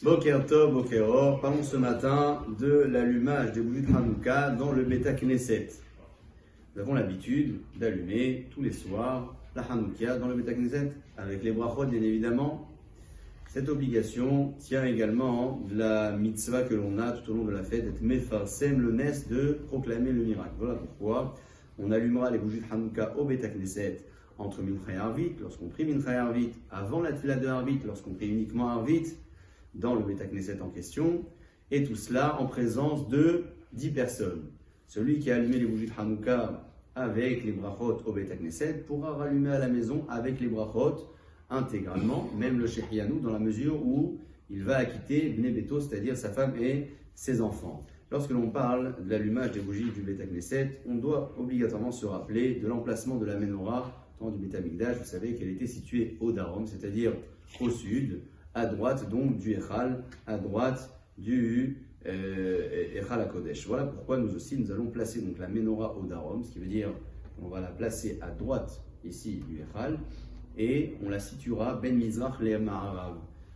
Boker Tov, Boker Or, parlons ce matin de l'allumage des bougies de Hanouka dans le Beta Knesset. Nous avons l'habitude d'allumer tous les soirs la Hanouka dans le Beta Knesset, avec les brachot bien évidemment. Cette obligation tient également de la mitzvah que l'on a tout au long de la fête, d'être mefarsem le nes, de proclamer le miracle. Voilà pourquoi on allumera les bougies de Hanouka au Beta Knesset entre Mincha et Arvit, lorsqu'on prie Mincha et Arvit, avant la Tfila de Arvit, lorsqu'on prie uniquement Arvit, dans le Beta Knesset en question, et tout cela en présence de 10 personnes. Celui qui a allumé les bougies de Hanouka avec les brachot au Beta Knesset pourra rallumer à la maison avec les brachot intégralement, même le Shehianou, dans la mesure où il va acquitter Bnei Beto, c'est-à-dire sa femme et ses enfants. Lorsque l'on parle de l'allumage des bougies du Beta Knesset, on doit obligatoirement se rappeler de l'emplacement de la menorah du Beit Hamikdash. Vous savez qu'elle était située au Darom, c'est-à-dire au sud, à droite donc du Echal, à droite du Echal HaKodesh. Voilà pourquoi nous aussi nous allons placer donc la menorah au Darom, ce qui veut dire qu'on va la placer à droite ici du Echal, et on la situera Ben Mizrach le Ma'arav.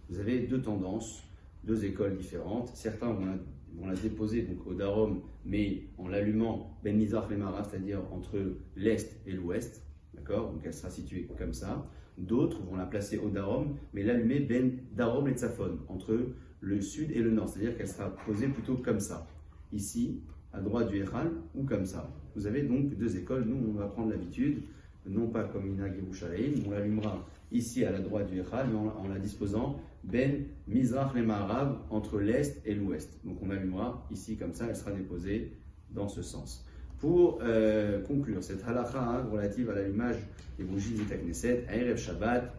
Vous avez deux tendances, deux écoles différentes. Certains vont la déposer donc au Darom, mais en l'allumant Ben Mizrach le Ma'arav, c'est-à-dire entre l'est et l'ouest. D'accord? Donc elle sera située comme ça. D'autres vont la placer au Darom, mais l'allumer Ben Darom et Tzafon, entre le sud et le nord. C'est-à-dire qu'elle sera posée plutôt comme ça. Ici, à droite du Echal, ou comme ça. Vous avez donc deux écoles. Nous, on va prendre l'habitude, non pas comme Minhag Yerushalayim, on l'allumera ici à la droite du Echal, mais en la disposant Ben Mizrach le Ma'arav, entre l'est et l'ouest. Donc on allumera ici comme ça, elle sera déposée dans ce sens. Pour conclure cette halakha relative à l'allumage des bougies du Beit Knesset, à Erev Shabbat,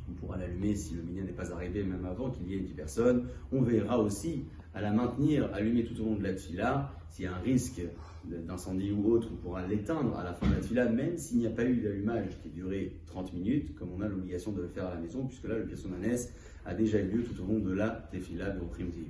on pourra l'allumer si le minyan n'est pas arrivé, même avant qu'il y ait 10 personnes. On veillera aussi à la maintenir allumée tout au long de la tfila. S'il y a un risque d'incendie ou autre, on pourra l'éteindre à la fin de la tfila, même s'il n'y a pas eu d'allumage qui a duré 30 minutes, comme on a l'obligation de le faire à la maison, puisque là, le Pirson Hanès a déjà eu lieu tout au long de la tefila de Primtiv.